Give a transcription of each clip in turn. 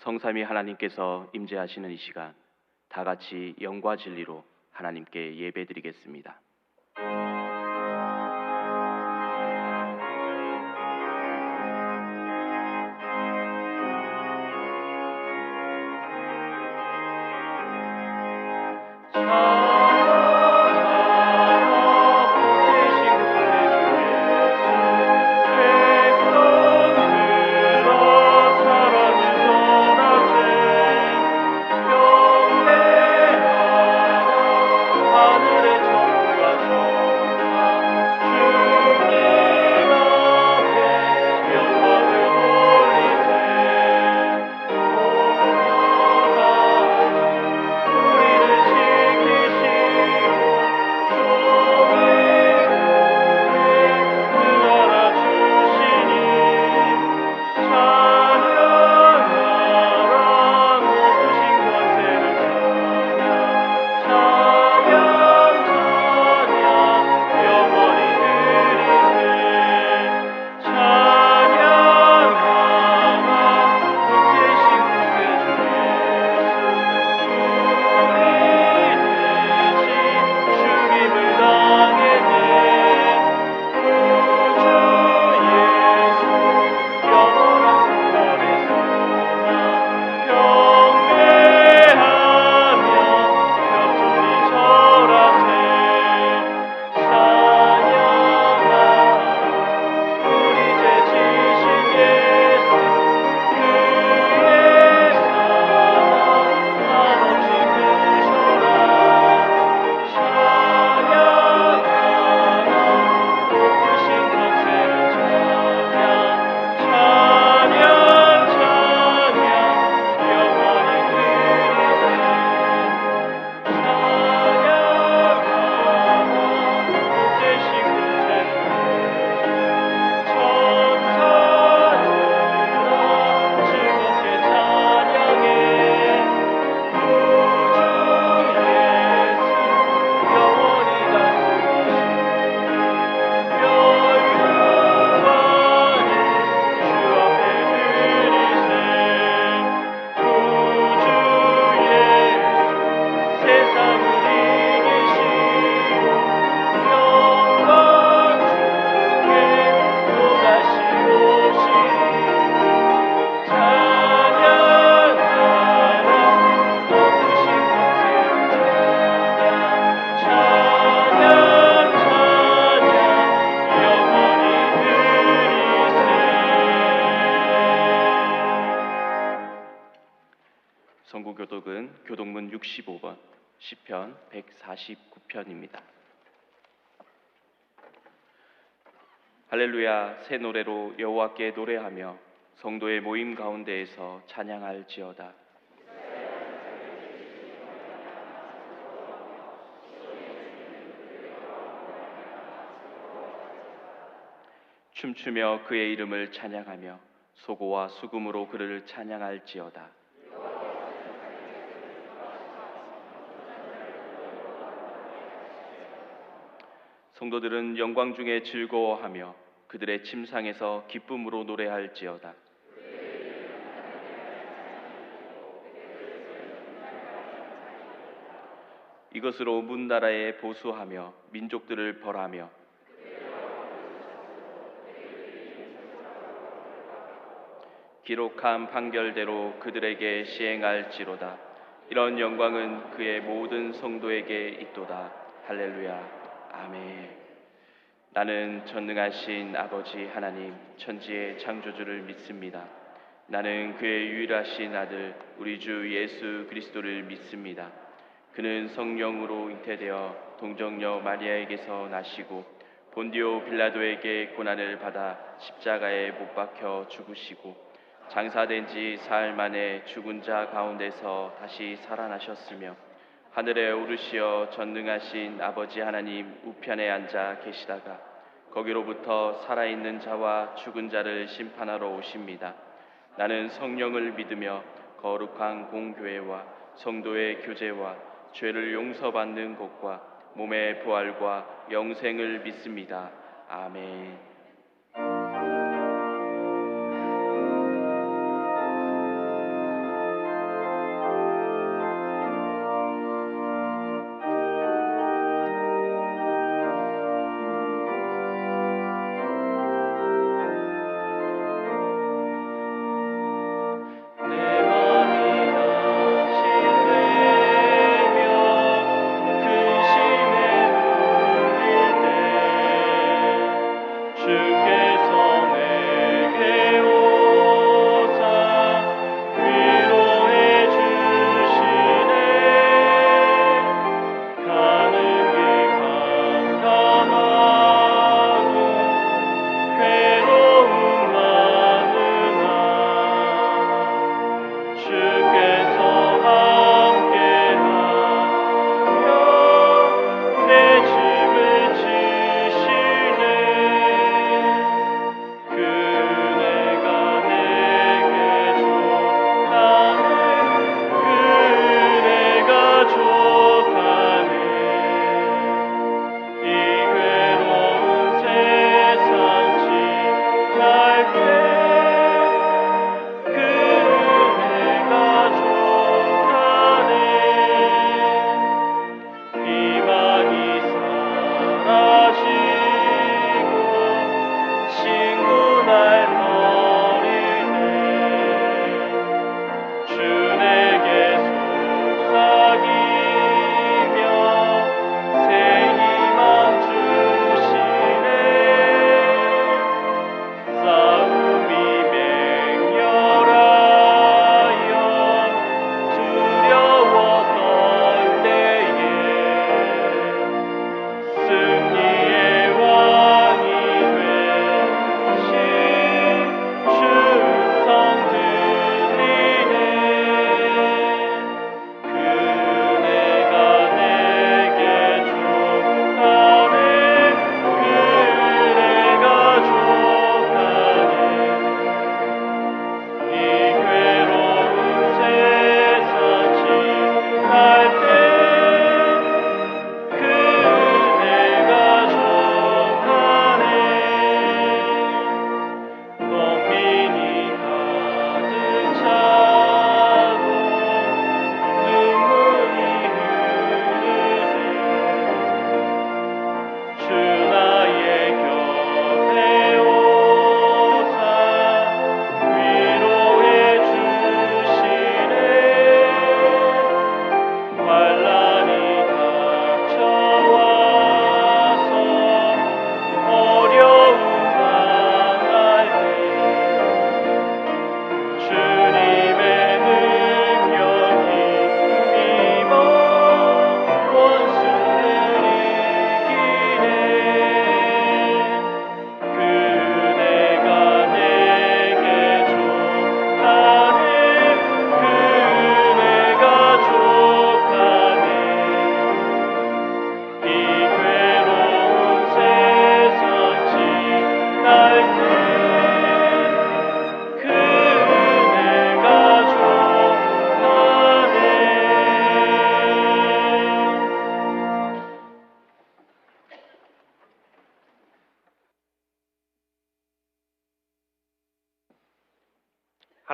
성삼위 하나님께서 임재하시는 이 시간, 다 같이 영과 진리로 하나님께 예배드리겠습니다. 선구교독은 교독문 65번, 시편 149편입니다. 할렐루야, 새 노래로 여호와께 노래하며 성도의 모임 가운데에서 찬양할지어다. 춤추며 그의 이름을 찬양하며 소고와 수금으로 그를 찬양할지어다. 성도들은 영광 중에 즐거워하며 그들의 침상에서 기쁨으로 노래할지어다. 이것으로 문나라에 보수하며 민족들을 벌하며 기록한 판결대로 그들에게 시행할지로다. 이런 영광은 그의 모든 성도에게 있도다. 할렐루야. 아멘. 나는 전능하신 아버지 하나님 천지의 창조주를 믿습니다. 나는 그의 유일하신 아들 우리 주 예수 그리스도를 믿습니다. 그는 성령으로 잉태되어 동정녀 마리아에게서 나시고 본디오 빌라도에게 고난을 받아 십자가에 못 박혀 죽으시고 장사된 지 사흘 만에 죽은 자 가운데서 다시 살아나셨으며 하늘에 오르시어 전능하신 아버지 하나님 우편에 앉아 계시다가 거기로부터 살아있는 자와 죽은 자를 심판하러 오십니다. 나는 성령을 믿으며 거룩한 공교회와 성도의 교제와 죄를 용서받는 것과 몸의 부활과 영생을 믿습니다. 아멘.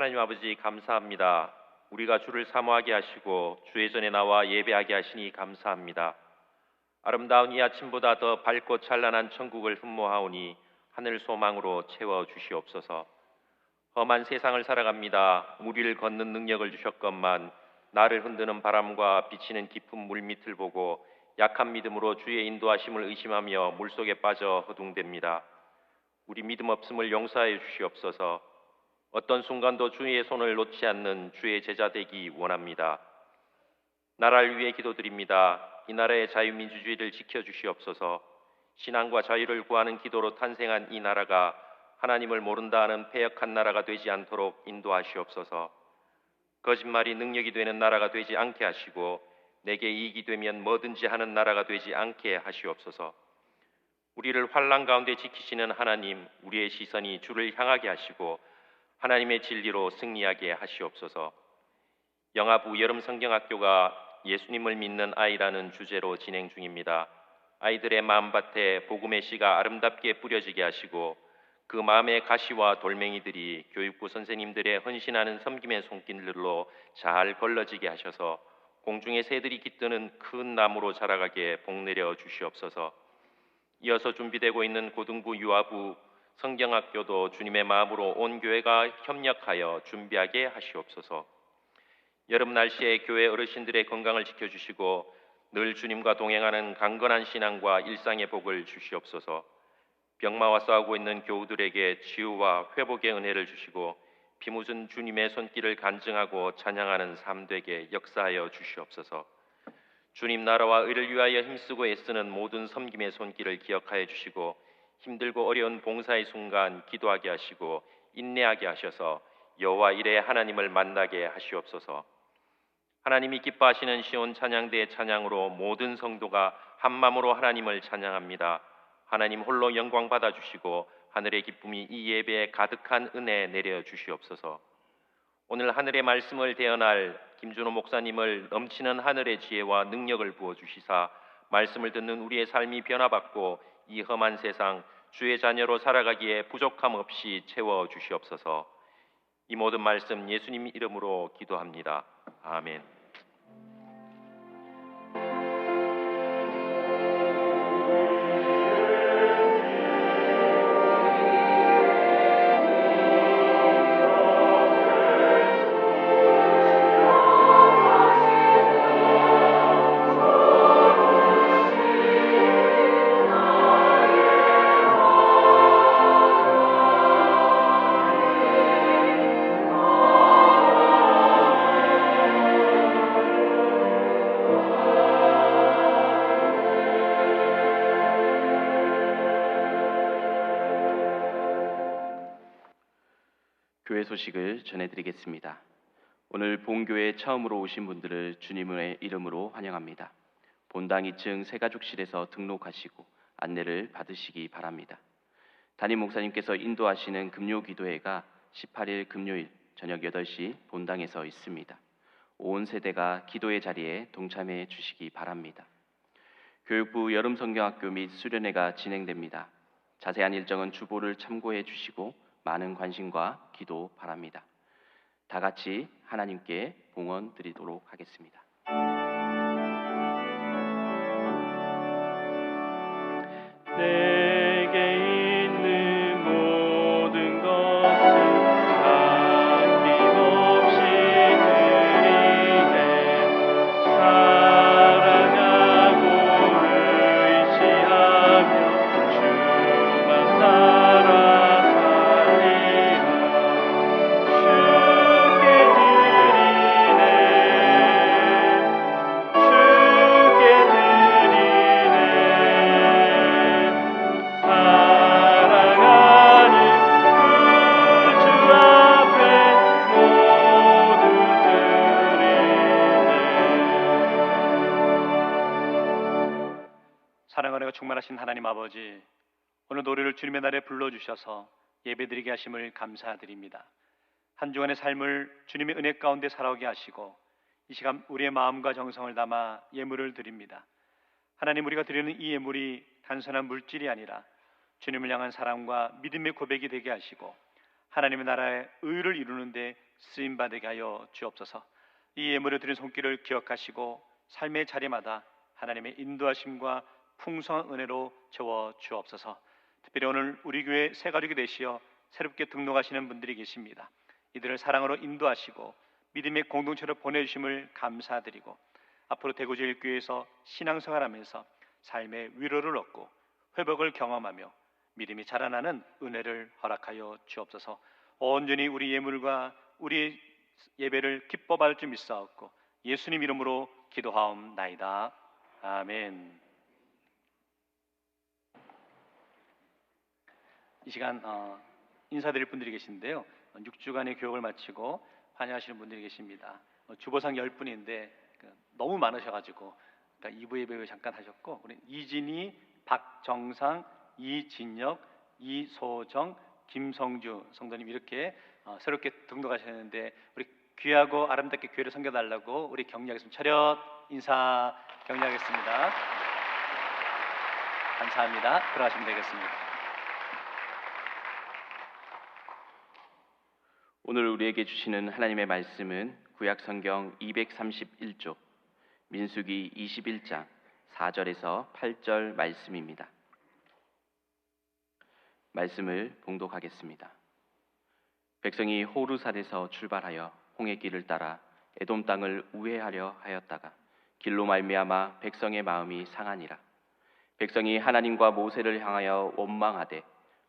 하나님 아버지 감사합니다. 우리가 주를 사모하게 하시고 주의 전에 나와 예배하게 하시니 감사합니다. 아름다운 이 아침보다 더 밝고 찬란한 천국을 흠모하오니 하늘 소망으로 채워 주시옵소서. 험한 세상을 살아갑니다. 무리를 걷는 능력을 주셨건만 나를 흔드는 바람과 비치는 깊은 물밑을 보고 약한 믿음으로 주의 인도하심을 의심하며 물속에 빠져 허둥댑니다. 우리 믿음 없음을 용서하여 주시옵소서. 어떤 순간도 주의 손을 놓지 않는 주의 제자 되기 원합니다. 나라를 위해 기도드립니다. 이 나라의 자유민주주의를 지켜주시옵소서. 신앙과 자유를 구하는 기도로 탄생한 이 나라가 하나님을 모른다 하는 패역한 나라가 되지 않도록 인도하시옵소서. 거짓말이 능력이 되는 나라가 되지 않게 하시고 내게 이익이 되면 뭐든지 하는 나라가 되지 않게 하시옵소서. 우리를 환난 가운데 지키시는 하나님, 우리의 시선이 주를 향하게 하시고 하나님의 진리로 승리하게 하시옵소서. 영아부 여름 성경학교가 예수님을 믿는 아이라는 주제로 진행 중입니다. 아이들의 마음밭에 복음의 씨가 아름답게 뿌려지게 하시고 그 마음의 가시와 돌멩이들이 교육부 선생님들의 헌신하는 섬김의 손길들로 잘 걸러지게 하셔서 공중의 새들이 깃드는 큰 나무로 자라가게 복내려 주시옵소서. 이어서 준비되고 있는 고등부 유아부 성경학교도 주님의 마음으로 온 교회가 협력하여 준비하게 하시옵소서. 여름 날씨에 교회 어르신들의 건강을 지켜주시고 늘 주님과 동행하는 강건한 신앙과 일상의 복을 주시옵소서. 병마와 싸우고 있는 교우들에게 치유와 회복의 은혜를 주시고 피 묻은 주님의 손길을 간증하고 찬양하는 삶 되게 역사하여 주시옵소서. 주님 나라와 의를 위하여 힘쓰고 애쓰는 모든 섬김의 손길을 기억하여 주시고 힘들고 어려운 봉사의 순간 기도하게 하시고 인내하게 하셔서 여호와 일의 하나님을 만나게 하시옵소서. 하나님이 기뻐하시는 시온 찬양대의 찬양으로 모든 성도가 한 마음으로 하나님을 찬양합니다. 하나님 홀로 영광 받아 주시고 하늘의 기쁨이 이 예배에 가득한 은혜 내려 주시옵소서. 오늘 하늘의 말씀을 대언할 김준호 목사님을 넘치는 하늘의 지혜와 능력을 부어 주시사 말씀을 듣는 우리의 삶이 변화받고 이 험한 세상 주의 자녀로 살아가기에 부족함 없이 채워 주시옵소서. 이 모든 말씀 예수님 이름으로 기도합니다. 아멘. 교회 소식을 전해드리겠습니다. 오늘 본교회 처음으로 오신 분들을 주님의 이름으로 환영합니다. 본당 2층 새가족실에서 등록하시고 안내를 받으시기 바랍니다. 담임 목사님께서 인도하시는 금요기도회가 18일 금요일 저녁 8시 본당에서 있습니다. 온 세대가 기도의 자리에 동참해 주시기 바랍니다. 교육부 여름성경학교 및 수련회가 진행됩니다. 자세한 일정은 주보를 참고해 주시고 많은 관심과 기도 바랍니다. 다 같이 하나님께 봉헌 드리도록 하겠습니다. 내게 있는 모든 것을 아낌없이 드리네. 사랑하고 의지하며 주만 따라 살리라. 주께 드리네. 주께 드리네. 사랑하는 그 주 앞에 모두 드리네. 사랑하는 충만하신 하나님 아버지, 오늘 노래를 주님의 날에 불러주셔서 예배드리게 하심을 감사드립니다. 한 주간의 삶을 주님의 은혜 가운데 살아오게 하시고 이 시간 우리의 마음과 정성을 담아 예물을 드립니다. 하나님, 우리가 드리는 이 예물이 단순한 물질이 아니라 주님을 향한 사랑과 믿음의 고백이 되게 하시고 하나님의 나라의 의를 이루는 데 쓰임받게 하여 주옵소서. 이 예물을 드린 손길을 기억하시고 삶의 자리마다 하나님의 인도하심과 풍성한 은혜로 채워 주옵소서. 특별히 오늘 우리 교회 새가족이 되시어 새롭게 등록하시는 분들이 계십니다. 이들을 사랑으로 인도하시고 믿음의 공동체로 보내주심을 감사드리고 앞으로 대구제일교회에서 신앙생활하면서 삶의 위로를 얻고 회복을 경험하며 믿음이 자라나는 은혜를 허락하여 주옵소서. 온전히 우리 예물과 우리 예배를 기뻐 받을 줄 믿사옵고 예수님 이름으로 기도하옵나이다. 아멘. 이 시간 인사드릴 분들이 계신데요. 6주간의 교육을 마치고 환영하시는 분들이 계십니다. 주보상 10분인데 너무 많으셔가지고 2부 예배 잠깐 하셨고, 우리 이진희, 박정상, 이진혁, 이소정, 김성주 성도님 이렇게 새롭게 등록하셨는데 우리 귀하고 아름답게 교회를 섬겨달라고 우리 격려하겠습니다. 차렷 인사 격려하겠습니다. 감사합니다. 들어가시면 되겠습니다. 오늘 우리에게 주시는 하나님의 말씀은 구약성경 231쪽 민수기 21장 4절에서 8절 말씀입니다. 말씀을 봉독하겠습니다. 백성이 호르삿에서 출발하여 홍해 길을 따라 에돔 땅을 우회하려 하였다가 길로 말미암아 백성의 마음이 상하니라. 백성이 하나님과 모세를 향하여 원망하되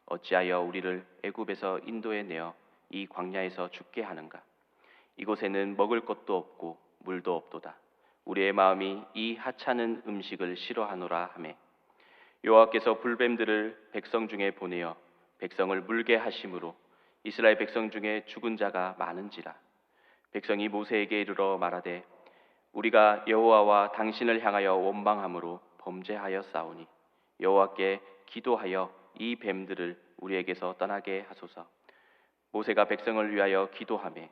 어찌하여 우리를 애굽에서 인도해 내어 이 광야에서 죽게 하는가? 이곳에는 먹을 것도 없고 물도 없도다. 우리의 마음이 이 하찮은 음식을 싫어하노라 하매 여호와께서 불뱀들을 백성 중에 보내어 백성을 물게 하심으로 이스라엘 백성 중에 죽은 자가 많은지라. 백성이 모세에게 이르러 말하되 우리가 여호와와 당신을 향하여 원망함으로 범죄하여 싸우니 여호와께 기도하여 이 뱀들을 우리에게서 떠나게 하소서. 모세가 백성을 위하여 기도하매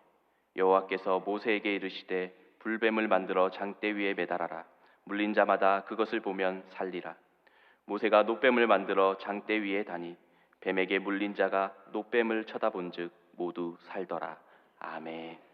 여호와께서 모세에게 이르시되 불뱀을 만들어 장대 위에 매달아라. 물린 자마다 그것을 보면 살리라. 모세가 놋뱀을 만들어 장대 위에 다니 뱀에게 물린 자가 놋뱀을 쳐다본즉 모두 살더라. 아멘.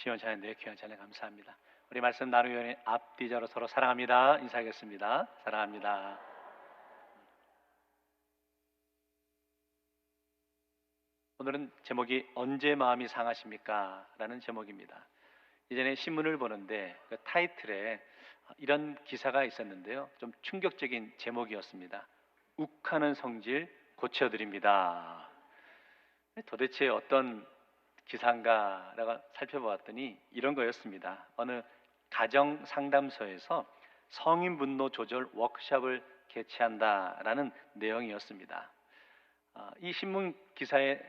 시원찮은데요. 귀한 찬양 감사합니다. 우리 말씀 나누기 전에 앞뒤자로 서로 사랑합니다. 인사하겠습니다. 사랑합니다. 오늘은 제목이 언제 마음이 상하십니까? 라는 제목입니다. 예전에 신문을 보는데 그 타이틀에 이런 기사가 있었는데요. 좀 충격적인 제목이었습니다. 욱하는 성질 고쳐드립니다. 도대체 어떤 기사인가라고 살펴보았더니 이런 거였습니다. 어느 가정 상담소에서 성인 분노 조절 워크숍을 개최한다라는 내용이었습니다. 이 신문 기사에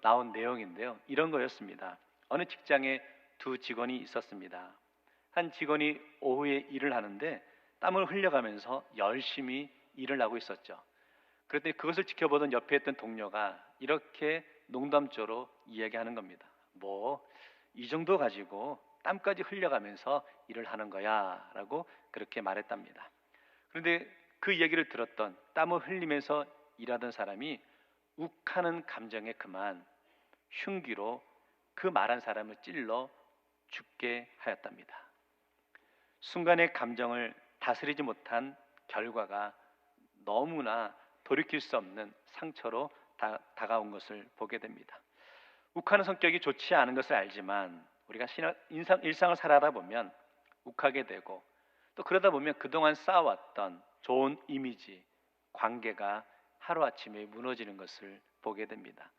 나온 내용인데요. 이런 거였습니다. 어느 직장에 두 직원이 있었습니다. 한 직원이 오후에 일을 하는데 땀을 흘려가면서 열심히 일을 하고 있었죠. 그랬더니 그것을 지켜보던 옆에 있던 동료가 이렇게 농담조로 이야기하는 겁니다. 뭐 이 정도 가지고 땀까지 흘려가면서 일을 하는 거야 라고 그렇게 말했답니다. 그런데 그 이야기를 들었던 땀을 흘리면서 일하던 사람이 욱하는 감정에 그만 흉기로 그 말한 사람을 찔러 죽게 하였답니다. 순간의 감정을 다스리지 못한 결과가 너무나 돌이킬 수 없는 상처로 다가온 것을 보게 됩니다. 욱하는 성격이 좋지 않은 것을 알지만 우리가 일상을 살아다 보면 욱하게 되고 또 그러다 보면 그동안 쌓아왔던 좋은 이미지, 관계가 하루아침에 무너지는 것을 보게 됩니다.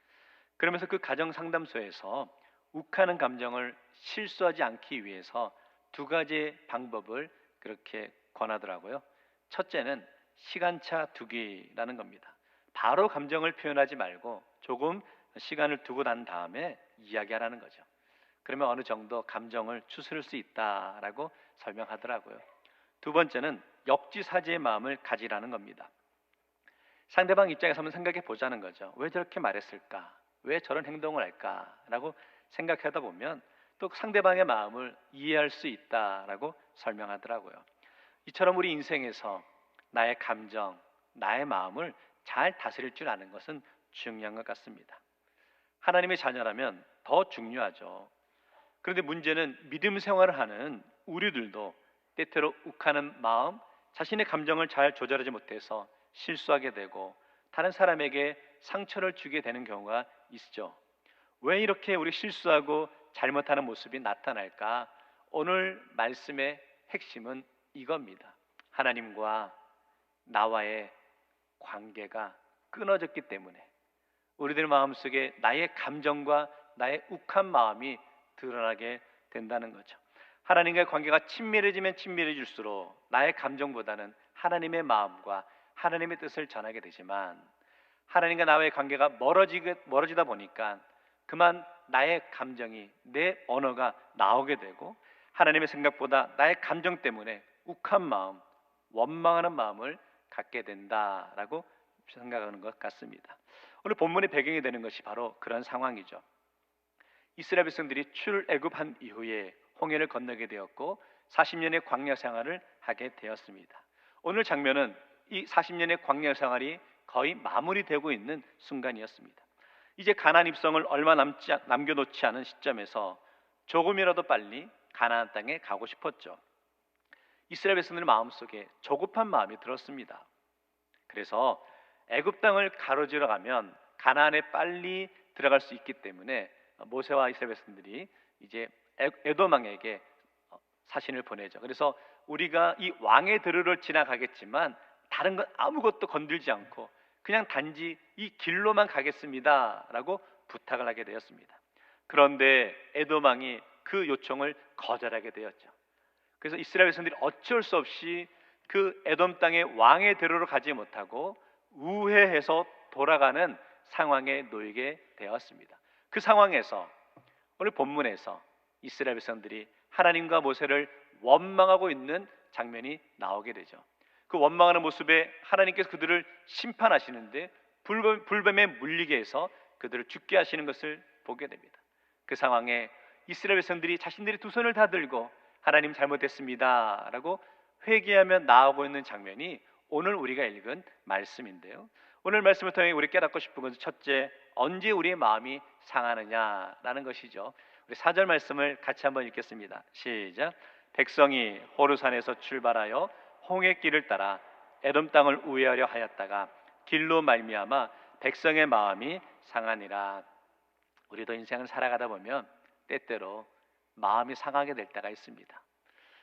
그러면서 그 가정상담소에서 욱하는 감정을 실수하지 않기 위해서 두 가지의 방법을 그렇게 권하더라고요. 첫째는 시간차 두기라는 겁니다. 바로 감정을 표현하지 말고 조금 시간을 두고 난 다음에 이야기하라는 거죠. 그러면 어느 정도 감정을 추스를 수 있다라고 설명하더라고요. 두 번째는 역지사지의 마음을 가지라는 겁니다. 상대방 입장에서 한번 생각해 보자는 거죠. 왜 저렇게 말했을까? 왜 저런 행동을 할까라고 생각하다 보면 또 상대방의 마음을 이해할 수 있다라고 설명하더라고요. 이처럼 우리 인생에서 나의 감정, 나의 마음을 잘 다스릴 줄 아는 것은 중요한 것 같습니다. 하나님의 자녀라면 더 중요하죠. 그런데 문제는 믿음 생활을 하는 우리들도 때때로 욱하는 마음, 자신의 감정을 잘 조절하지 못해서 실수하게 되고 다른 사람에게 상처를 주게 되는 경우가 있죠. 왜 이렇게 우리 실수하고 잘못하는 모습이 나타날까? 오늘 말씀의 핵심은 이겁니다. 하나님과 나와의 관계가 끊어졌기 때문에 우리들 마음속에 나의 감정과 나의 욱한 마음이 드러나게 된다는 거죠. 하나님과의 관계가 친밀해지면 친밀해질수록 나의 감정보다는 하나님의 마음과 하나님의 뜻을 전하게 되지만 하나님과 나의 관계가 멀어지다 보니까 그만 나의 감정이 내 언어가 나오게 되고 하나님의 생각보다 나의 감정 때문에 욱한 마음, 원망하는 마음을 갖게 된다라고 생각하는 것 같습니다. 오늘 본문의 배경이 되는 것이 바로 그런 상황이죠. 이스라엘 백성들이 출애굽한 이후에 홍해를 건너게 되었고 40년의 광야 생활을 하게 되었습니다. 오늘 장면은 이 40년의 광야 생활이 거의 마무리되고 있는 순간이었습니다. 이제 가나안 입성을 얼마 남겨놓지 않은 시점에서 조금이라도 빨리 가나안 땅에 가고 싶었죠. 이스라엘 백성들의 마음속에 조급한 마음이 들었습니다. 그래서 애굽 땅을 가로지러 가면 가나안에 빨리 들어갈 수 있기 때문에 모세와 이스라엘 백성들이 이제 에돔 왕에게 사신을 보내죠. 그래서 우리가 이 왕의 들을 지나가겠지만 다른 건 아무것도 건들지 않고 그냥 단지 이 길로만 가겠습니다라고 부탁을 하게 되었습니다. 그런데 에돔 왕이 그 요청을 거절하게 되었죠. 그래서 이스라엘 백성들이 어쩔 수 없이 그 에돔 땅의 왕의 대로로 가지 못하고 우회해서 돌아가는 상황에 놓이게 되었습니다. 그 상황에서 오늘 본문에서 이스라엘 백성들이 하나님과 모세를 원망하고 있는 장면이 나오게 되죠. 그 원망하는 모습에 하나님께서 그들을 심판하시는데 불뱀에 물리게 해서 그들을 죽게 하시는 것을 보게 됩니다. 그 상황에 이스라엘 백성들이 자신들이 두 손을 다 들고 하나님 잘못했습니다 라고 회개하며 나아오고 있는 장면이 오늘 우리가 읽은 말씀인데요. 오늘 말씀을 통해 우리 깨닫고 싶은 것은 첫째, 언제 우리의 마음이 상하느냐라는 것이죠. 우리 4절 말씀을 같이 한번 읽겠습니다. 시작. 백성이 호르산에서 출발하여 홍해 길을 따라 에돔 땅을 우회하려 하였다가 길로 말미암아 백성의 마음이 상하니라. 우리도 인생을 살아가다 보면 때때로 마음이 상하게 될 때가 있습니다.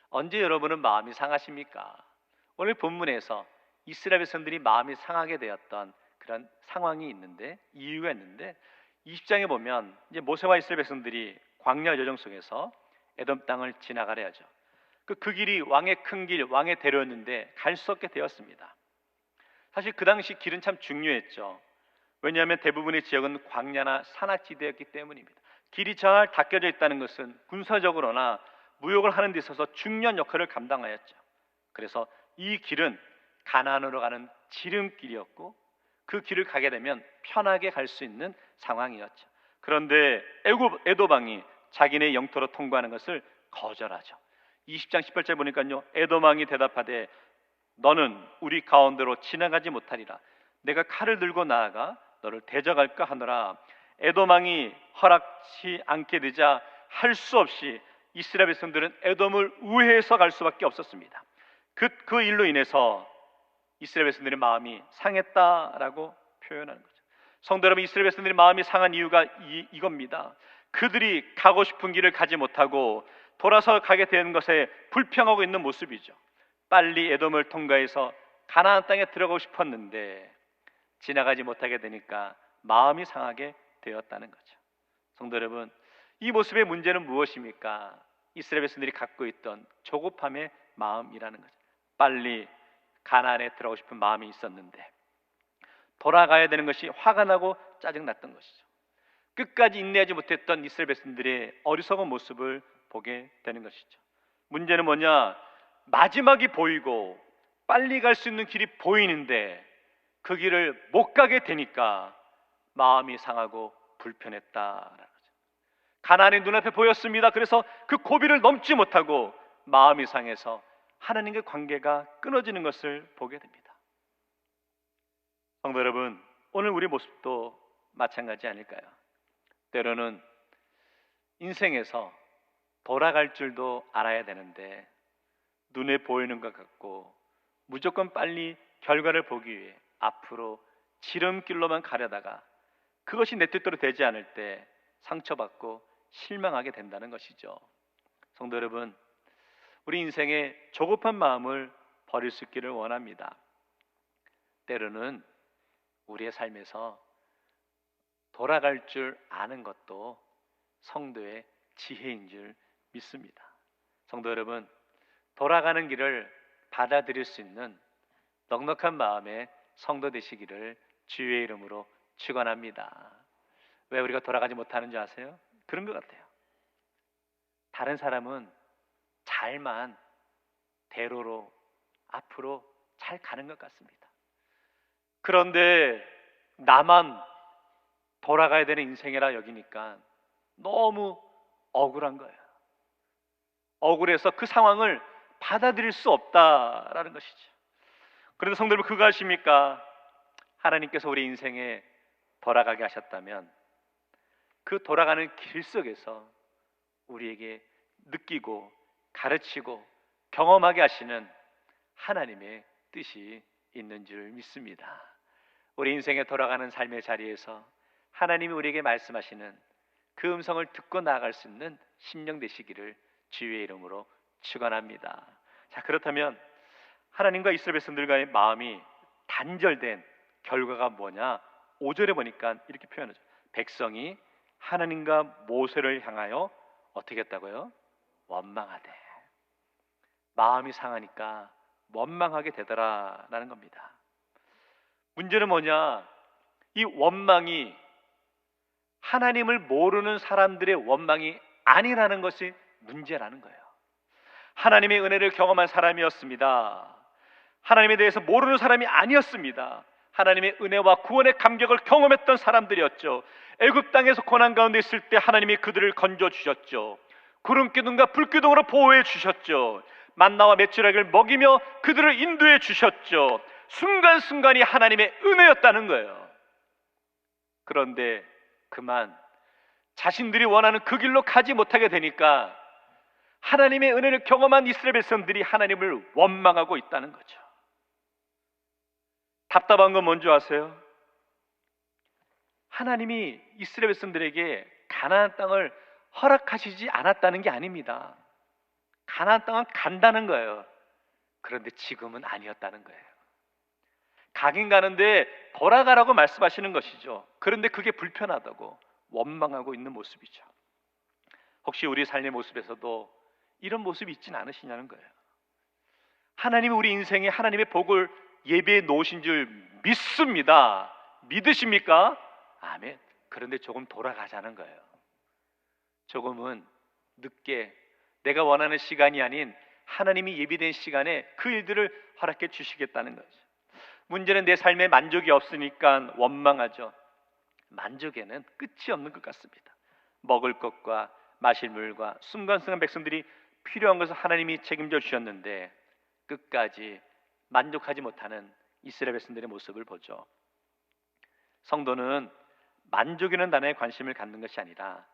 언제 여러분은 마음이 상하십니까? 오늘 본문에서 이스라엘 백성들이 마음이 상하게 되었던 그런 상황이 있는데, 이유가 있는데, 20장에 보면 이제 모세와 이스라엘 백성들이 광야 여정 속에서 에돔 땅을 지나가려 하죠. 그 길이 왕의 큰 길, 왕의 대로였는데 갈 수 없게 되었습니다. 사실 그 당시 길은 참 중요했죠. 왜냐하면 대부분의 지역은 광야나 산악지대였기 때문입니다. 길이 잘 닦여져 있다는 것은 군사적으로나 무역을 하는 데 있어서 중요한 역할을 감당하였죠. 그래서 이 길은 가나안으로 가는 지름길이었고, 그 길을 가게 되면 편하게 갈 수 있는 상황이었죠. 그런데 에돔 왕이 자기네 영토로 통과하는 것을 거절하죠. 20장 18절 보니까요, 에돔 왕이 대답하되 너는 우리 가운데로 지나가지 못하리라. 내가 칼을 들고 나아가 너를 대적할까 하노라. 에돔 왕이 허락치 않게 되자 할 수 없이 이스라엘 백성들은 에돔을 우회해서 갈 수밖에 없었습니다. 그 일로 인해서 이스라엘 백성들의 마음이 상했다라고 표현하는 거죠. 성도 여러분, 이스라엘 백성들의 마음이 상한 이유가 이겁니다. 그들이 가고 싶은 길을 가지 못하고 돌아서 가게 되는 것에 불평하고 있는 모습이죠. 빨리 에돔을 통과해서 가나안 땅에 들어가고 싶었는데 지나가지 못하게 되니까 마음이 상하게 되었다는 거죠. 성도 여러분, 이 모습의 문제는 무엇입니까? 이스라엘 백성들이 갖고 있던 조급함의 마음이라는 거죠. 빨리 가나안에 들어가고 싶은 마음이 있었는데 돌아가야 되는 것이 화가 나고 짜증났던 것이죠. 끝까지 인내하지 못했던 이스라엘 백성들의 어리석은 모습을 보게 되는 것이죠. 문제는 뭐냐? 마지막이 보이고 빨리 갈 수 있는 길이 보이는데 그 길을 못 가게 되니까 마음이 상하고 불편했다라는 거죠. 가나안이 눈앞에 보였습니다. 그래서 그 고비를 넘지 못하고 마음이 상해서 하나님과의 관계가 끊어지는 것을 보게 됩니다. 성도 여러분, 오늘 우리 모습도 마찬가지 아닐까요? 때로는 인생에서 돌아갈 줄도 알아야 되는데 눈에 보이는 것 같고 무조건 빨리 결과를 보기 위해 앞으로 지름길로만 가려다가 그것이 내 뜻대로 되지 않을 때 상처받고 실망하게 된다는 것이죠. 성도 여러분, 우리 인생의 조급한 마음을 버릴 수 있기를 원합니다. 때로는 우리의 삶에서 돌아갈 줄 아는 것도 성도의 지혜인 줄 믿습니다. 성도 여러분, 돌아가는 길을 받아들일 수 있는 넉넉한 마음의 성도 되시기를 주의 이름으로 축원합니다. 왜 우리가 돌아가지 못하는 줄 아세요? 그런 것 같아요. 다른 사람은 잘만 대로로 앞으로 잘 가는 것 같습니다. 그런데 나만 돌아가야 되는 인생이라 여기니까 너무 억울한 거예요. 억울해서 그 상황을 받아들일 수 없다라는 것이죠. 그런데 성도 여러분, 그거 아십니까? 하나님께서 우리 인생에 돌아가게 하셨다면 그 돌아가는 길 속에서 우리에게 느끼고 가르치고 경험하게 하시는 하나님의 뜻이 있는 줄 믿습니다. 우리 인생에 돌아가는 삶의 자리에서 하나님이 우리에게 말씀하시는 그 음성을 듣고 나아갈 수 있는 심령 되시기를 주의 이름으로 축원합니다. 자, 그렇다면 하나님과 이스라엘 백성들과의 마음이 단절된 결과가 뭐냐? 5절에 보니까 이렇게 표현하죠. 백성이 하나님과 모세를 향하여 어떻게 했다고요? 원망하되. 마음이 상하니까 원망하게 되더라라는 겁니다. 문제는 뭐냐? 이 원망이 하나님을 모르는 사람들의 원망이 아니라는 것이 문제라는 거예요. 하나님의 은혜를 경험한 사람이었습니다. 하나님에 대해서 모르는 사람이 아니었습니다. 하나님의 은혜와 구원의 감격을 경험했던 사람들이었죠. 애굽 땅에서 고난 가운데 있을 때 하나님이 그들을 건져 주셨죠. 구름 기둥과 불 기둥으로 보호해 주셨죠. 만나와 메추라기를 먹이며 그들을 인도해 주셨죠. 순간순간이 하나님의 은혜였다는 거예요. 그런데 그만 자신들이 원하는 그 길로 가지 못하게 되니까 하나님의 은혜를 경험한 이스라엘 백성들이 하나님을 원망하고 있다는 거죠. 답답한 건 뭔지 아세요? 하나님이 이스라엘 백성들에게 가나안 땅을 허락하시지 않았다는 게 아닙니다. 가나안 땅은 간다는 거예요. 그런데 지금은 아니었다는 거예요. 가긴 가는데 돌아가라고 말씀하시는 것이죠. 그런데 그게 불편하다고 원망하고 있는 모습이죠. 혹시 우리 삶의 모습에서도 이런 모습이 있지는 않으시냐는 거예요. 하나님이 우리 인생에 하나님의 복을 예배해 놓으신 줄 믿습니다. 믿으십니까? 아멘. 그런데 조금 돌아가자는 거예요. 조금은 늦게 내가 원하는 시간이 아닌 하나님이 예비된 시간에 그 일들을 허락해 주시겠다는 거죠. 문제는 내 삶에 만족이 없으니까 원망하죠. 만족에는 끝이 없는 것 같습니다. 먹을 것과 마실 물과 순간순간 백성들이 필요한 것을 하나님이 책임져 주셨는데 끝까지 만족하지 못하는 이스라엘 백성들의 모습을 보죠. 성도는 만족이라는 단어에 관심을 갖는 것이 아니라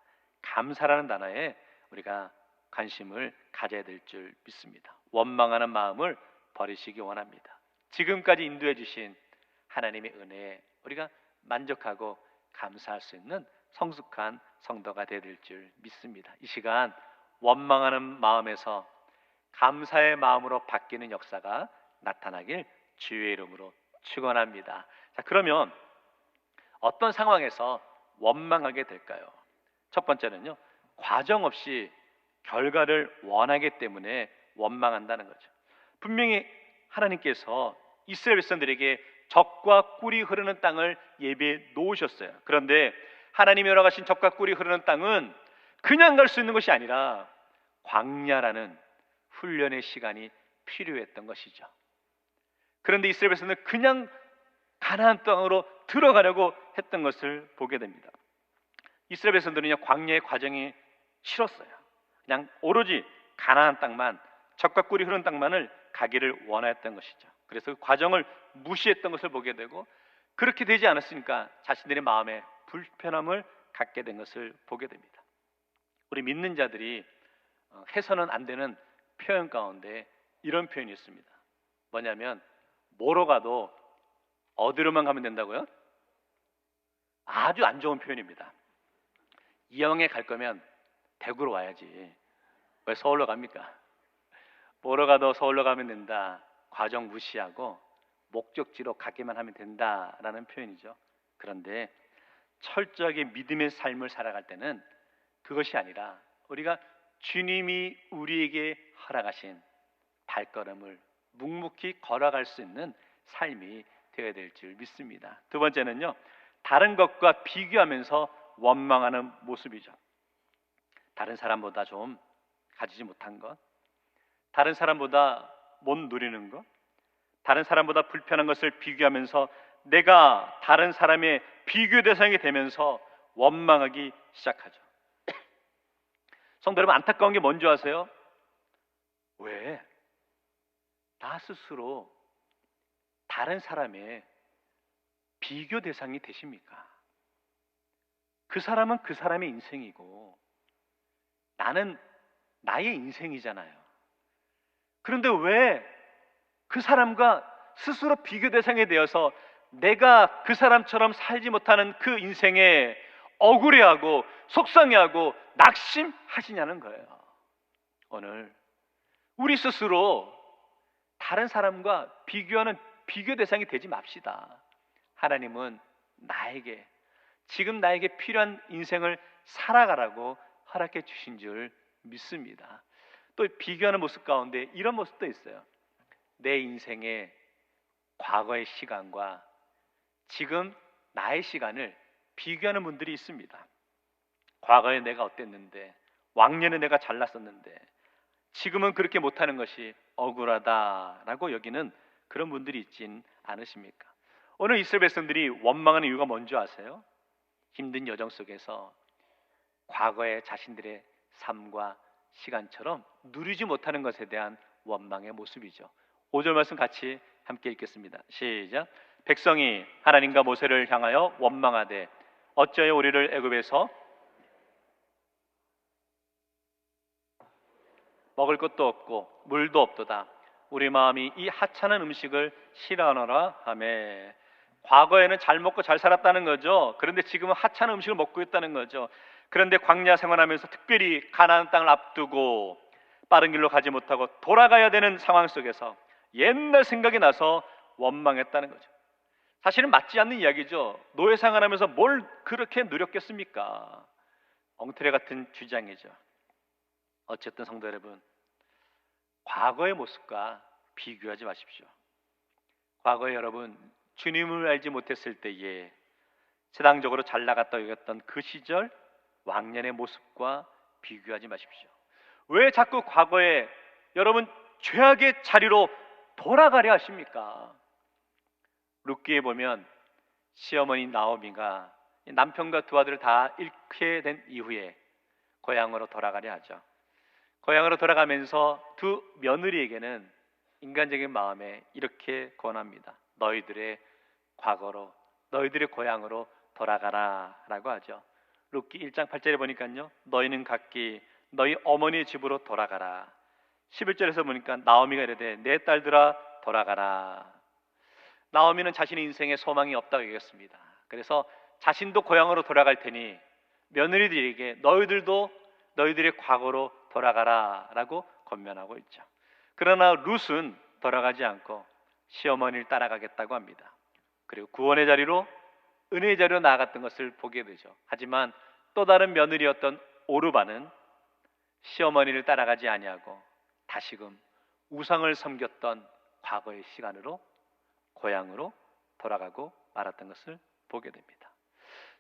감사라는 단어에 우리가 관심을 가져야 될 줄 믿습니다. 원망하는 마음을 버리시기 원합니다. 지금까지 인도해 주신 하나님의 은혜에 우리가 만족하고 감사할 수 있는 성숙한 성도가 되어야 될 줄 믿습니다. 이 시간 원망하는 마음에서 감사의 마음으로 바뀌는 역사가 나타나길 주의 이름으로 축원합니다. 자, 그러면 어떤 상황에서 원망하게 될까요? 첫 번째는요, 과정 없이 결과를 원하기 때문에 원망한다는 거죠. 분명히 하나님께서 이스라엘 백성들에게 젖과 꿀이 흐르는 땅을 예비해 놓으셨어요. 그런데 하나님이 허락하신 젖과 꿀이 흐르는 땅은 그냥 갈 수 있는 것이 아니라 광야라는 훈련의 시간이 필요했던 것이죠. 그런데 이스라엘 백성들은 그냥 가나안 땅으로 들어가려고 했던 것을 보게 됩니다. 이스라엘 백성들은요, 광야의 과정이 싫었어요. 그냥 오로지 가나안 땅만, 젖과 꿀이 흐르는 땅만을 가기를 원하였던 것이죠. 그래서 그 과정을 무시했던 것을 보게 되고, 그렇게 되지 않았으니까 자신들의 마음에 불편함을 갖게 된 것을 보게 됩니다. 우리 믿는 자들이 해서는 안 되는 표현 가운데 이런 표현이 있습니다. 뭐냐면, 뭐로 가도 어디로만 가면 된다고요? 아주 안 좋은 표현입니다. 이왕에 갈 거면 대구로 와야지. 왜 서울로 갑니까? 뭐로 가도 서울로 가면 된다. 과정 무시하고 목적지로 가기만 하면 된다라는 표현이죠. 그런데 철저하게 믿음의 삶을 살아갈 때는 그것이 아니라 우리가 주님이 우리에게 허락하신 발걸음을 묵묵히 걸어갈 수 있는 삶이 되어야 될 줄 믿습니다. 두 번째는요, 다른 것과 비교하면서 원망하는 모습이죠. 다른 사람보다 좀 가지지 못한 것, 다른 사람보다 못 누리는 것, 다른 사람보다 불편한 것을 비교하면서 내가 다른 사람의 비교 대상이 되면서 원망하기 시작하죠. 성도 여러분, 안타까운 게 뭔지 아세요? 왜 나 스스로 다른 사람의 비교 대상이 되십니까? 그 사람은 그 사람의 인생이고 나는 나의 인생이잖아요. 그런데 왜 그 사람과 스스로 비교 대상이 되어서 내가 그 사람처럼 살지 못하는 그 인생에 억울해하고 속상해하고 낙심하시냐는 거예요. 오늘 우리 스스로 다른 사람과 비교하는 비교 대상이 되지 맙시다. 하나님은 나에게, 지금 나에게 필요한 인생을 살아가라고 허락해 주신 줄 믿습니다. 또 비교하는 모습 가운데 이런 모습도 있어요. 내 인생의 과거의 시간과 지금 나의 시간을 비교하는 분들이 있습니다. 과거에 내가 어땠는데, 왕년에 내가 잘났었는데 지금은 그렇게 못하는 것이 억울하다라고 여기는 그런 분들이 있진 않으십니까? 오늘 이스라엘 백성들이 원망하는 이유가 뭔지 아세요? 힘든 여정 속에서 과거의 자신들의 삶과 시간처럼 누리지 못하는 것에 대한 원망의 모습이죠. 5절 말씀 같이 함께 읽겠습니다. 시작. 백성이 하나님과 모세를 향하여 원망하되 어찌하여 우리를 애굽에서 먹을 것도 없고 물도 없도다. 우리 마음이 이 하찮은 음식을 싫어하노라 하매. 과거에는 잘 먹고 잘 살았다는 거죠. 그런데 지금은 하찮은 음식을 먹고 있다는 거죠. 그런데 광야 생활하면서 특별히 가나안 땅을 앞두고 빠른 길로 가지 못하고 돌아가야 되는 상황 속에서 옛날 생각이 나서 원망했다는 거죠. 사실은 맞지 않는 이야기죠. 노예 생활하면서 뭘 그렇게 누렸겠습니까? 엉터리 같은 주장이죠. 어쨌든 성도 여러분, 과거의 모습과 비교하지 마십시오. 과거에 여러분 주님을 알지 못했을 때에 세상적으로 잘 나갔다 여겼던 그 시절 왕년의 모습과 비교하지 마십시오. 왜 자꾸 과거에 여러분 죄악의 자리로 돌아가려 하십니까? 룻기에 보면 시어머니 나오미가 남편과 두 아들을 다 잃게 된 이후에 고향으로 돌아가려 하죠. 고향으로 돌아가면서 두 며느리에게는 인간적인 마음에 이렇게 권합니다. 너희들의 과거로, 너희들의 고향으로 돌아가라 라고 하죠. 룻기 1장 8절에 보니까요, 너희는 각기 너희 어머니의 집으로 돌아가라. 11절에서 보니까 나오미가 이르되 내 딸들아 돌아가라. 나오미는 자신의 인생에 소망이 없다고 얘기했습니다. 그래서 자신도 고향으로 돌아갈 테니 며느리들에게 너희들도 너희들의 과거로 돌아가라 라고 권면하고 있죠. 그러나 룻은 돌아가지 않고 시어머니를 따라가겠다고 합니다. 그리고 구원의 자리로, 은혜의 자리로 나아갔던 것을 보게 되죠. 하지만 또 다른 며느리였던 오르바는 시어머니를 따라가지 아니하고 다시금 우상을 섬겼던 과거의 시간으로 고향으로 돌아가고 말았던 것을 보게 됩니다.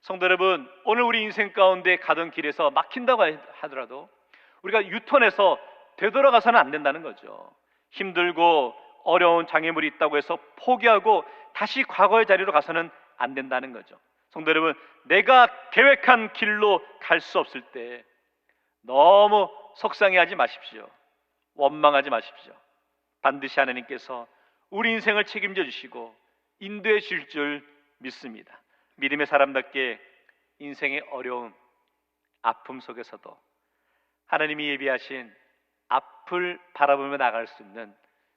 성도 여러분, 오늘 우리 인생 가운데 가던 길에서 막힌다고 하더라도 우리가 유턴해서 되돌아가서는 안 된다는 거죠. 힘들고 어려운 장애물이 있다고 해서 포기하고 다시 과거의 자리로 가서는 안 된다는 거죠. 성도 여러분, 내가 계획한 길로 갈 수 없을 때 너무 속상해하지 마십시오. 원망하지 마십시오. 반드시 하나님께서 우리 인생을 책임져 주시고 인도해 주실 줄 믿습니다. 믿음의 사람답게 인생의 어려움, 아픔 속에서도 하나님이 예비하신 앞을 바라보며 나갈 수 있는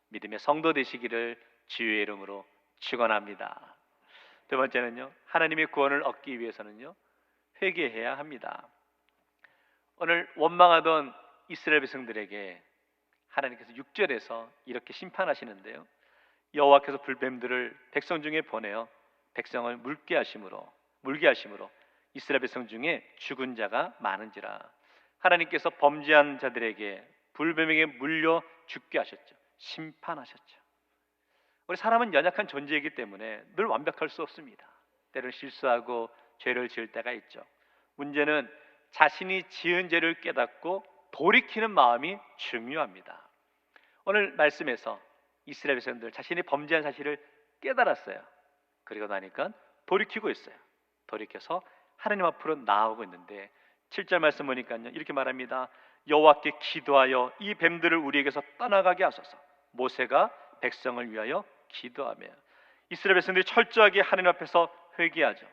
믿음의 성도 되시기를 주의 이름으로 축원합니다. 두 번째는요, 하나님의 구원을 얻기 위해서는요, 회개해야 합니다. 오늘 원망하던 이스라엘 백성들에게 하나님께서 6절에서 이렇게 심판하시는데요, 여호와께서 불뱀들을 백성 중에 보내어 백성을 물게 하심으로 이스라엘 백성 중에 죽은 자가 많은지라. 하나님께서 범죄한 자들에게 불뱀에게 물려 죽게 하셨죠. 심판하셨죠. 우리 사람은 연약한 존재이기 때문에 늘 완벽할 수 없습니다. 때로 실수하고 죄를 지을 때가 있죠. 문제는 자신이 지은 죄를 깨닫고 돌이키는 마음이 중요합니다. 오늘 말씀에서 이스라엘 백성들 자신이 범죄한 사실을 깨달았어요. 그리고 나니까 돌이키고 있어요. 돌이켜서 하나님 앞으로 나아오고 있는데 7절 말씀 보니까요, 이렇게 말합니다. 여호와께 기도하여 이 뱀들을 우리에게서 떠나가게 하소서. 모세가 백성을 위하여 기도하며, 이스라엘 백성들이 철저하게 하나님 앞에서 회개하죠.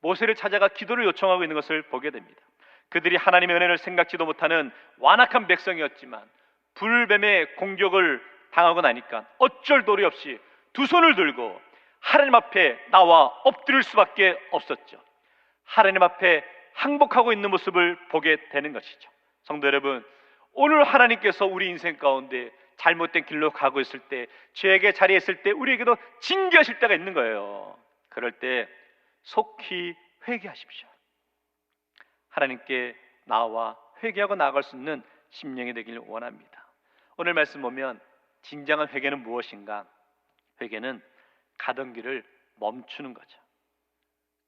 모세를 찾아가 기도를 요청하고 있는 것을 보게 됩니다. 그들이 하나님의 은혜를 생각지도 못하는 완악한 백성이었지만 불뱀의 공격을 당하고 나니까 어쩔 도리 없이 두 손을 들고 하나님 앞에 나와 엎드릴 수밖에 없었죠. 하나님 앞에 항복하고 있는 모습을 보게 되는 것이죠. 성도 여러분, 오늘 하나님께서 우리 인생 가운데 잘못된 길로 가고 있을 때, 죄악의 자리에 있을 때 우리에게도 징계하실 때가 있는 거예요. 그럴 때 속히 회개하십시오. 하나님께 나와 회개하고 나아갈 수 있는 심령이 되기를 원합니다. 오늘 말씀 보면 진정한 회개는 무엇인가? 회개는 가던 길을 멈추는 거죠.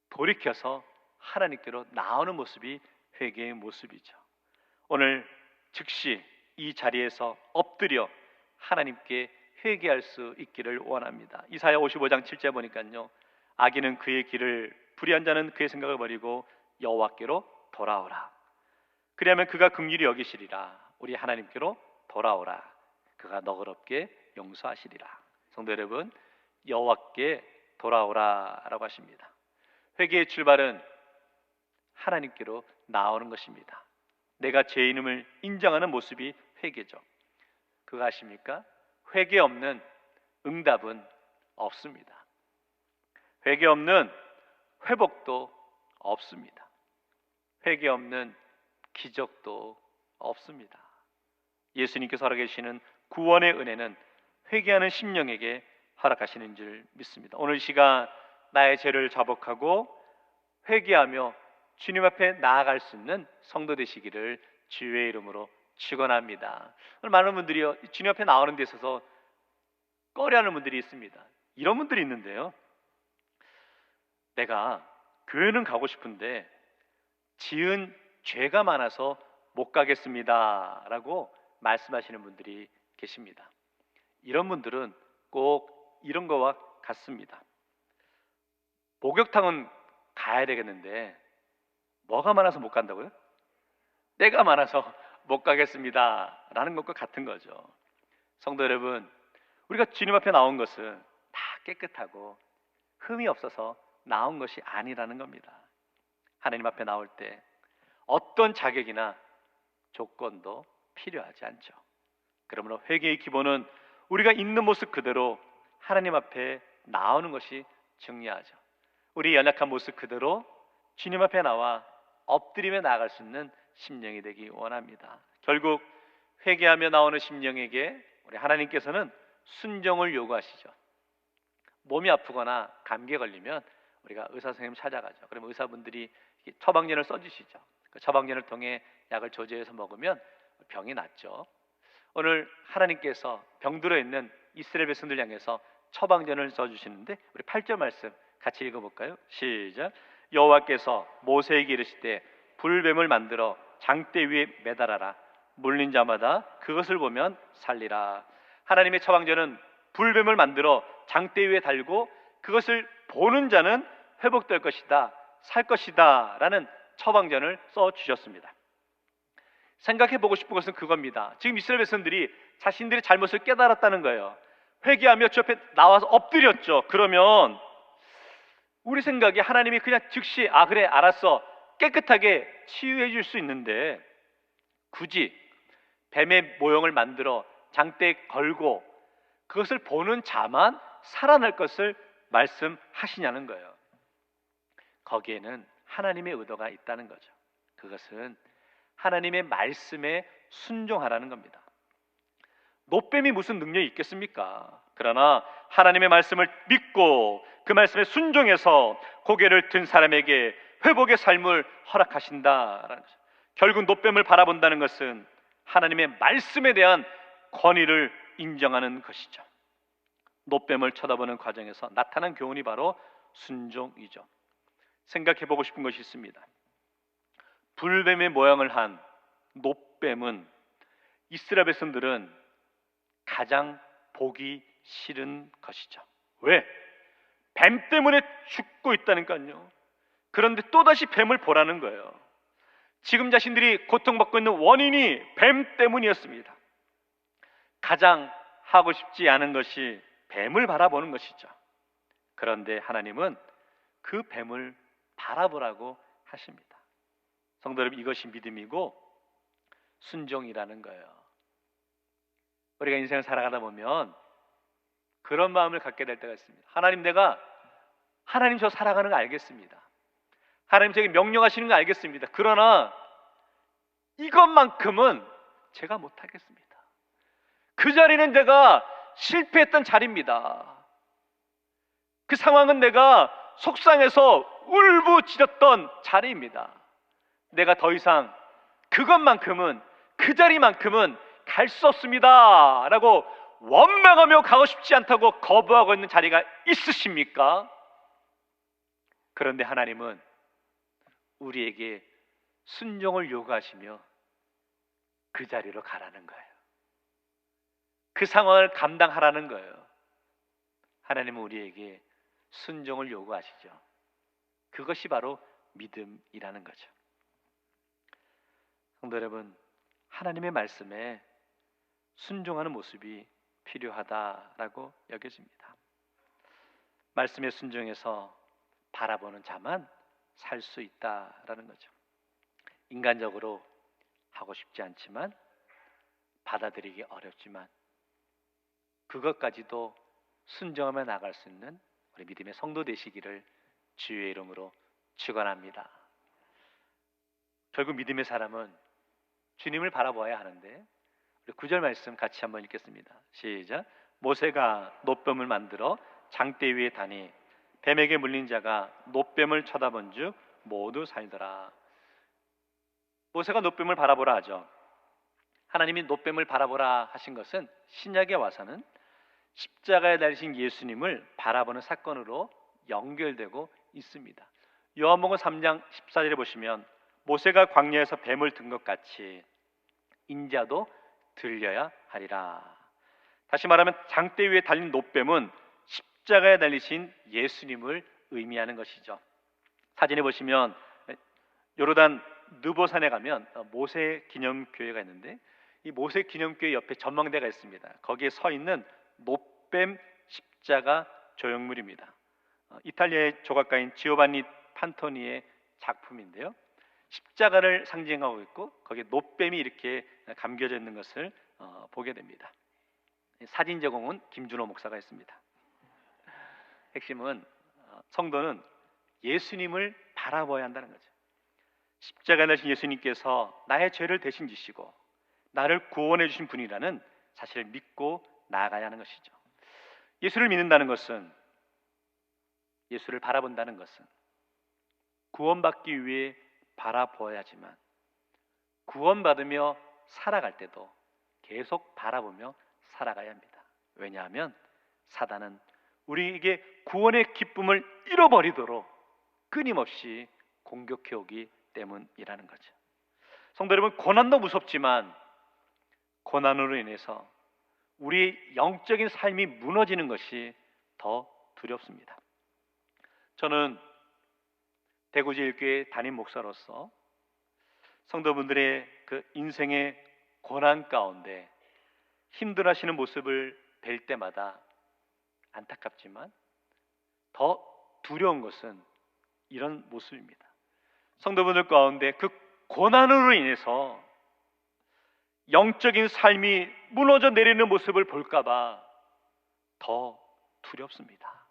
돌이켜서 하나님께로 나오는 모습이 회개의 모습이죠. 오늘 즉시 이 자리에서 엎드려 하나님께 회개할 수 있기를 원합니다. 이사야 55장 7절 보니까요, 악인은 그의 길을, 불의한 자는 그의 생각을 버리고 여호와께로 돌아오라. 그리하면 그가 긍휼히 여기시리라. 우리 하나님께로 돌아오라. 그가 너그럽게 용서하시리라. 성도 여러분, 여호와께 돌아오라라고 하십니다. 회개의 출발은 하나님께로 나오는 것입니다. 내가 죄인임을 인정하는 모습이 회개죠. 그거 아십니까? 회개 없는 응답은 없습니다. 회개 없는 회복도 없습니다. 회개 없는 기적도 없습니다. 예수님께서 허락하시는 구원의 은혜는 회개하는 심령에게 허락하시는 줄 믿습니다. 오늘 시간 나의 죄를 자복하고 회개하며 주님 앞에 나아갈 수 있는 성도 되시기를 주의 이름으로 축원합니다. 오늘 많은 분들이 주님 앞에 나오는 데 있어서 꺼려하는 분들이 있습니다. 이런 분들이 있는데요, 내가 교회는 가고 싶은데 지은 죄가 많아서 못 가겠습니다 라고 말씀하시는 분들이 계십니다. 이런 분들은 꼭 이런 거와 같습니다. 목욕탕은 가야 되겠는데 뭐가 많아서 못 간다고요? 때가 많아서 못 가겠습니다 라는 것과 같은 거죠. 성도 여러분, 우리가 주님 앞에 나온 것은 다 깨끗하고 흠이 없어서 나온 것이 아니라는 겁니다. 하나님 앞에 나올 때 어떤 자격이나 조건도 필요하지 않죠. 그러므로 회개의 기본은 우리가 있는 모습 그대로 하나님 앞에 나오는 것이 중요하죠. 우리 연약한 모습 그대로 주님 앞에 나와 엎드리며 나아갈 수 있는 심령이 되기 원합니다. 결국 회개하며 나오는 심령에게 우리 하나님께서는 순종을 요구하시죠. 몸이 아프거나 감기에 걸리면 우리가 의사 선생님 찾아가죠. 그러면 의사분들이 처방전을 써주시죠. 그 처방전을 통해 약을 조제해서 먹으면 병이 낫죠. 오늘 하나님께서 병들어 있는 이스라엘 백성들 향해서 처방전을 써주시는데 우리 8절 말씀 같이 읽어볼까요? 시작. 여호와께서 모세에게 이르시되 불뱀을 만들어 장대 위에 매달아라. 물린 자마다 그것을 보면 살리라. 하나님의 처방전은 불뱀을 만들어 장대 위에 달고 그것을 보는 자는 회복될 것이다, 살 것이다 라는 처방전을 써주셨습니다. 생각해보고 싶은 것은 그겁니다. 지금 이스라엘 백성들이 자신들의 잘못을 깨달았다는 거예요. 회개하며 주 앞에 나와서 엎드렸죠. 그러면 우리 생각에 하나님이 그냥 즉시 그래 알았어 깨끗하게 치유해 줄 수 있는데 굳이 뱀의 모형을 만들어 장대에 걸고 그것을 보는 자만 살아날 것을 말씀하시냐는 거예요. 거기에는 하나님의 의도가 있다는 거죠. 그것은 하나님의 말씀에 순종하라는 겁니다. 노뱀이 무슨 능력이 있겠습니까? 그러나 하나님의 말씀을 믿고 그 말씀에 순종해서 고개를 든 사람에게 회복의 삶을 허락하신다라는 거죠. 결국 노뱀을 바라본다는 것은 하나님의 말씀에 대한 권위를 인정하는 것이죠. 노뱀을 쳐다보는 과정에서 나타난 교훈이 바로 순종이죠. 생각해보고 싶은 것이 있습니다. 불뱀의 모양을 한 노뱀은 이스라엘 백성들은 가장 보기 싫은 것이죠. 왜? 뱀 때문에 죽고 있다니까요. 그런데 또다시 뱀을 보라는 거예요. 지금 자신들이 고통받고 있는 원인이 뱀 때문이었습니다. 가장 하고 싶지 않은 것이 뱀을 바라보는 것이죠. 그런데 하나님은 그 뱀을 바라보라고 하십니다. 성도 여러분, 이것이 믿음이고 순종이라는 거예요. 우리가 인생을 살아가다 보면 그런 마음을 갖게 될 때가 있습니다. 하나님 저 살아가는 거 알겠습니다. 하나님 저에게 명령하시는 거 알겠습니다. 그러나 이것만큼은 제가 못하겠습니다. 그 자리는 내가 실패했던 자리입니다. 그 상황은 내가 속상해서 울부짖었던 자리입니다. 내가 더 이상 그것만큼은 그 자리만큼은 갈 수 없습니다 라고 원망하며 가고 싶지 않다고 거부하고 있는 자리가 있으십니까? 그런데 하나님은 우리에게 순종을 요구하시며 그 자리로 가라는 거예요. 그 상황을 감당하라는 거예요. 하나님은 우리에게 순종을 요구하시죠. 그것이 바로 믿음이라는 거죠. 성도 여러분, 하나님의 말씀에 순종하는 모습이 필요하다라고 여겨집니다. 말씀에 순종해서 바라보는 자만 살 수 있다라는 거죠. 인간적으로 하고 싶지 않지만, 받아들이기 어렵지만, 그것까지도 순종하며 나갈 수 있는 우리 믿음의 성도 되시기를 주의 이름으로 축원합니다. 결국 믿음의 사람은 주님을 바라보아야 하는데, 우리 9절 말씀 같이 한번 읽겠습니다. 시작. 모세가 놋뱀을 만들어 장대 위에 다니 뱀에게 물린 자가 놋뱀을 쳐다본즉 모두 살더라. 모세가 놋뱀을 바라보라 하죠. 하나님이 놋뱀을 바라보라 하신 것은 신약에 와서는 십자가에 달리신 예수님을 바라보는 사건으로 연결되고 있습니다. 요한복음 3장 14절에 보시면 모세가 광야에서 뱀을 든 것 같이 인자도 들려야 하리라. 다시 말하면 장대 위에 달린 놋뱀은 십자가에 달리신 예수님을 의미하는 것이죠. 사진에 보시면 요르단 느보산에 가면 모세 기념교회가 있는데, 이 모세 기념교회 옆에 전망대가 있습니다. 거기에 서 있는 놋뱀 십자가 조형물입니다. 이탈리아의 조각가인 지오반니 판토니의 작품인데요, 십자가를 상징하고 있고 거기에 놋뱀이 이렇게 감겨져 있는 것을 보게 됩니다. 사진 제공은 김준호 목사가 했습니다. 핵심은 성도는 예수님을 바라봐야 한다는 거죠. 십자가에 달리신 예수님께서 나의 죄를 대신 지시고 나를 구원해 주신 분이라는 사실을 믿고 나아가야 하는 것이죠. 예수를 믿는다는 것은, 예수를 바라본다는 것은 구원받기 위해 바라보아야지만 구원받으며 살아갈 때도 계속 바라보며 살아가야 합니다. 왜냐하면 사단은 우리에게 구원의 기쁨을 잃어버리도록 끊임없이 공격해 오기 때문이라는 거죠. 성도 여러분, 고난도 무섭지만 고난으로 인해서 우리 영적인 삶이 무너지는 것이 더 두렵습니다. 저는 대구제일교회 담임 목사로서 성도분들의 그 인생의 고난 가운데 힘들어하시는 모습을 뵐 때마다 안타깝지만 더 두려운 것은 이런 모습입니다. 성도분들 가운데 그 고난으로 인해서 영적인 삶이 무너져 내리는 모습을 볼까봐 더 두렵습니다.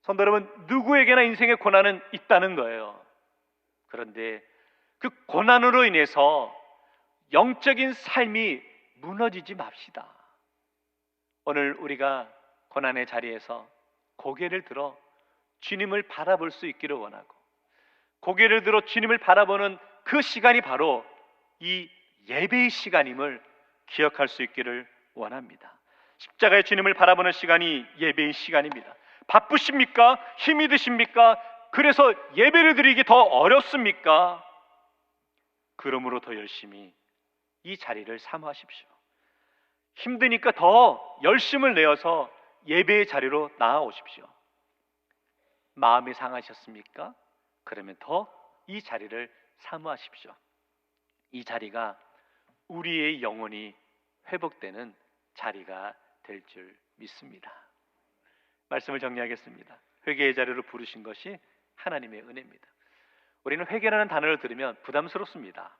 성도 여러분, 누구에게나 인생의 고난은 있다는 거예요. 그런데 그 고난으로 인해서 영적인 삶이 무너지지 맙시다. 오늘 우리가 고난의 자리에서 고개를 들어 주님을 바라볼 수 있기를 원하고, 고개를 들어 주님을 바라보는 그 시간이 바로 이 예배의 시간임을 기억할 수 있기를 원합니다. 십자가의 주님을 바라보는 시간이 예배의 시간입니다. 바쁘십니까? 힘이 드십니까? 그래서 예배를 드리기 더 어렵습니까? 그러므로 더 열심히 이 자리를 사모하십시오. 힘드니까 더 열심을 내어서 예배의 자리로 나아오십시오. 마음이 상하셨습니까? 그러면 더 이 자리를 사모하십시오. 이 자리가 우리의 영혼이 회복되는 자리가 될 줄 믿습니다. 말씀을 정리하겠습니다. 회개의 자리로 부르신 것이 하나님의 은혜입니다. 우리는 회개라는 단어를 들으면 부담스럽습니다.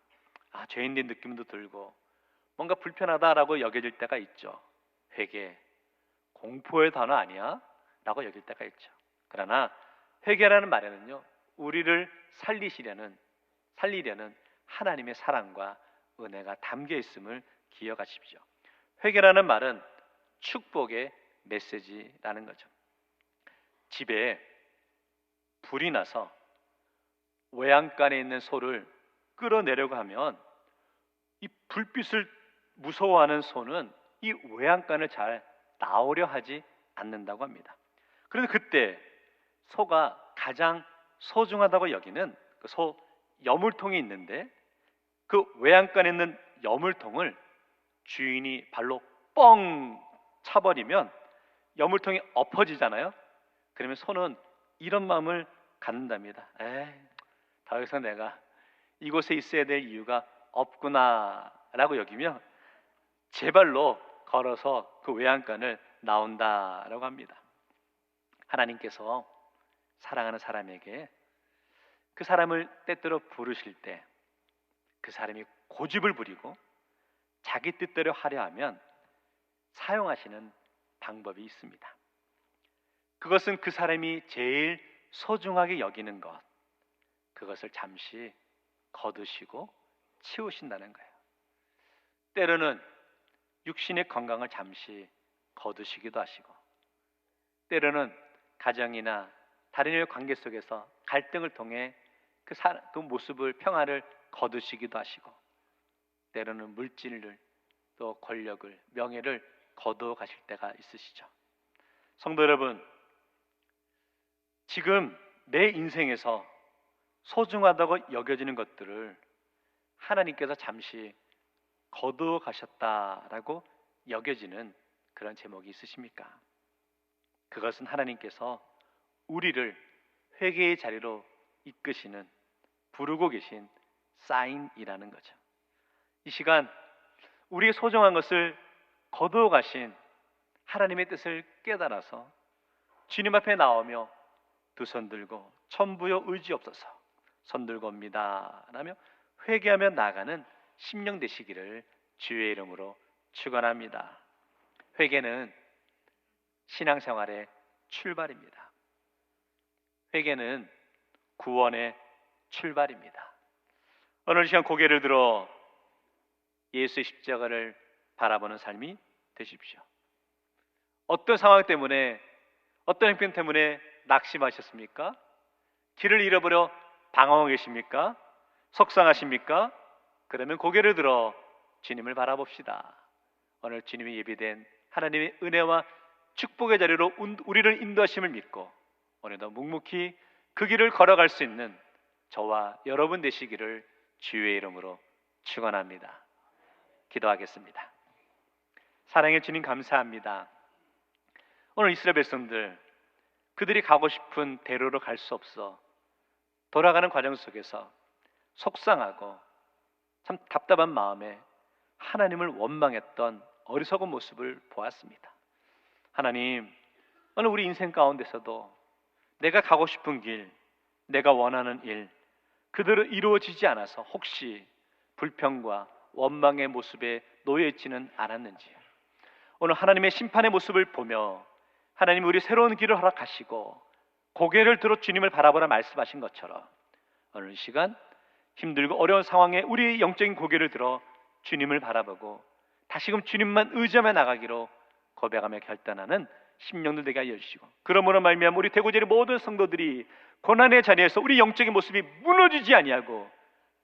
죄인된 느낌도 들고 뭔가 불편하다라고 여겨질 때가 있죠. 회개, 공포의 단어 아니야? 라고 여길 때가 있죠. 그러나 회개라는 말에는요, 우리를 살리려는 하나님의 사랑과 은혜가 담겨 있음을 기억하십시오. 회개라는 말은 축복의 메시지라는 거죠. 집에 불이 나서 외양간에 있는 소를 끌어내려고 하면 이 불빛을 무서워하는 소는 이 외양간을 잘 나오려 하지 않는다고 합니다. 그런데 그때 소가 가장 소중하다고 여기는 그 소 여물통이 있는데, 그 외양간에 있는 여물통을 주인이 발로 뻥 차버리면 여물통이 엎어지잖아요. 그러면 소는 이런 마음을 갖는답니다. 더 이상 내가 이곳에 있어야 될 이유가 없구나 라고 여기며 제 발로 걸어서 그 외양간을 나온다라고 합니다. 하나님께서 사랑하는 사람에게 그 사람을 때때로 부르실 때 그 사람이 고집을 부리고 자기 뜻대로 하려 하면 사용하시는 방법이 있습니다. 그것은 그 사람이 제일 소중하게 여기는 것, 그것을 잠시 거두시고 치우신다는 거예요. 때로는 육신의 건강을 잠시 거두시기도 하시고, 때로는 가정이나 다른 이의 관계 속에서 갈등을 통해 그 모습을, 평화를 거두시기도 하시고, 때로는 물질을, 또 권력을, 명예를 거두어 가실 때가 있으시죠. 성도 여러분, 지금 내 인생에서 소중하다고 여겨지는 것들을 하나님께서 잠시 거두어 가셨다라고 여겨지는 그런 제목이 있으십니까? 그것은 하나님께서 우리를 회개의 자리로 이끄시는, 부르고 계신 사인이라는 거죠. 이 시간 우리의 소중한 것을 거두어 가신 하나님의 뜻을 깨달아서 주님 앞에 나오며 두 손 들고 천부여 의지없소서 손 들고 옵니다 라며 회개하며 나아가는 심령 되시기를 주의 이름으로 축원합니다. 회개는 신앙생활의 출발입니다. 회개는 구원의 출발입니다. 오늘 시간 고개를 들어 예수의 십자가를 바라보는 삶이 되십시오. 어떤 상황 때문에, 어떤 형편 때문에 낙심하셨습니까? 길을 잃어버려 방황하고 계십니까? 속상하십니까? 그러면 고개를 들어 주님을 바라봅시다. 오늘 주님이 예비된 하나님의 은혜와 축복의 자리로 우리를 인도하심을 믿고 오늘도 묵묵히 그 길을 걸어갈 수 있는 저와 여러분 되시기를 주의 이름으로 축원합니다. 기도하겠습니다. 사랑의 주님, 감사합니다. 오늘 이스라엘 백성들, 그들이 가고 싶은 대로로 갈 수 없어 돌아가는 과정 속에서 속상하고 참 답답한 마음에 하나님을 원망했던 어리석은 모습을 보았습니다. 하나님, 오늘 우리 인생 가운데서도 내가 가고 싶은 길, 내가 원하는 일, 그대로 이루어지지 않아서 혹시 불평과 원망의 모습에 놓여있지는 않았는지요. 오늘 하나님의 심판의 모습을 보며 하나님 우리 새로운 길을 허락하시고 고개를 들어 주님을 바라보라 말씀하신 것처럼 오늘 이 시간 힘들고 어려운 상황에 우리의 영적인 고개를 들어 주님을 바라보고 다시금 주님만 의지하며 나가기로 고백하며 결단하는 심령들 되게 하여 주시고, 그러므로 말미암아 우리 대구제리 모든 성도들이 고난의 자리에서 우리 영적인 모습이 무너지지 아니하고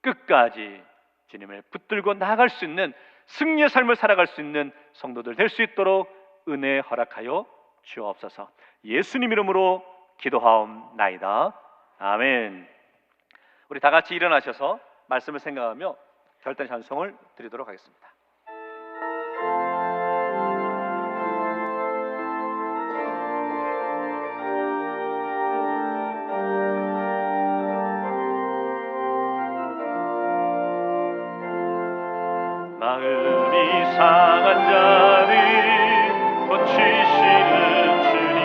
끝까지 주님을 붙들고 나아갈 수 있는 승리의 삶을 살아갈 수 있는 성도들 될 수 있도록 은혜 허락하여 주옵소서. 예수님 이름으로 기도하옵나이다. 아멘. 우리 다 같이 일어나셔서 말씀을 생각하며 결단 찬송을 드리도록 하겠습니다. 마음이 상한 자를 고치시는 주님,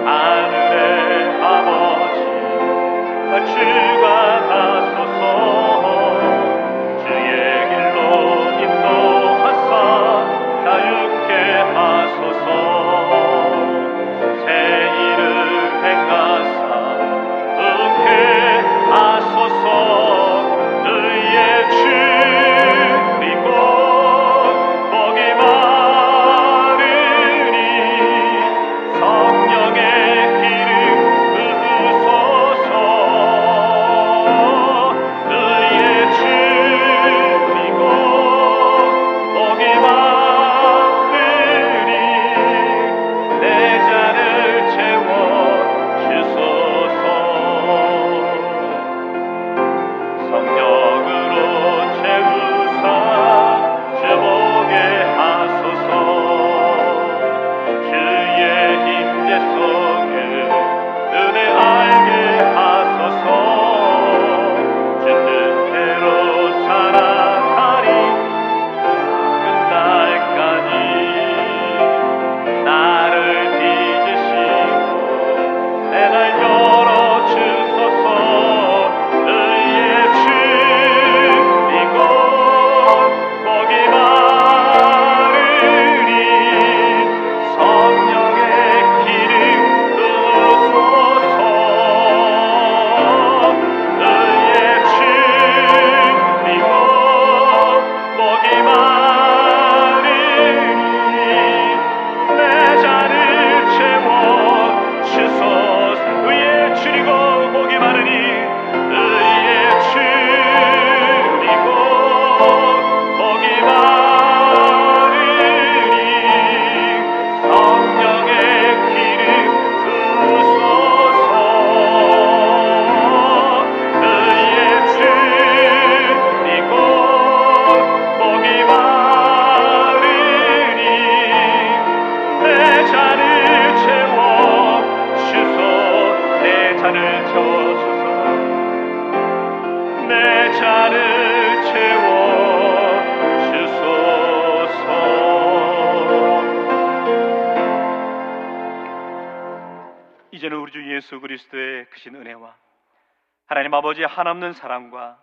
하늘의 아버지 주가 가소서. 주의 길로 인도하사 자유케 하소서. 새 일을 행하사 얻게 하소서. 너희의 주 그리고 복이 많으니 성령의 기름 부으소서. 예수 그리스도의 크신 은혜와 하나님 아버지의 한없는 사랑과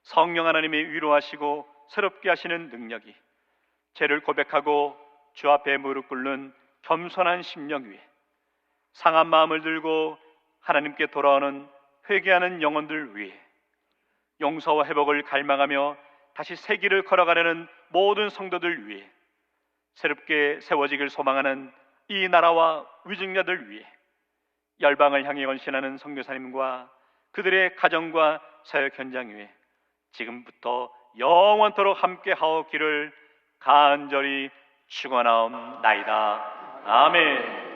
성령 하나님의 위로하시고 새롭게 하시는 능력이 죄를 고백하고 주 앞에 무릎 꿇는 겸손한 심령 위에 상한 마음을 들고 하나님께 돌아오는 회개하는 영혼들 위에 용서와 회복을 갈망하며 다시 새 길을 걸어가려는 모든 성도들 위해 새롭게 세워지길 소망하는 이 나라와 위증자들 위해 열방을 향해 헌신하는 선교사님과 그들의 가정과 사역 현장 위에 지금부터 영원토록 함께 하옵기를 간절히 축원하옵나이다. 아멘.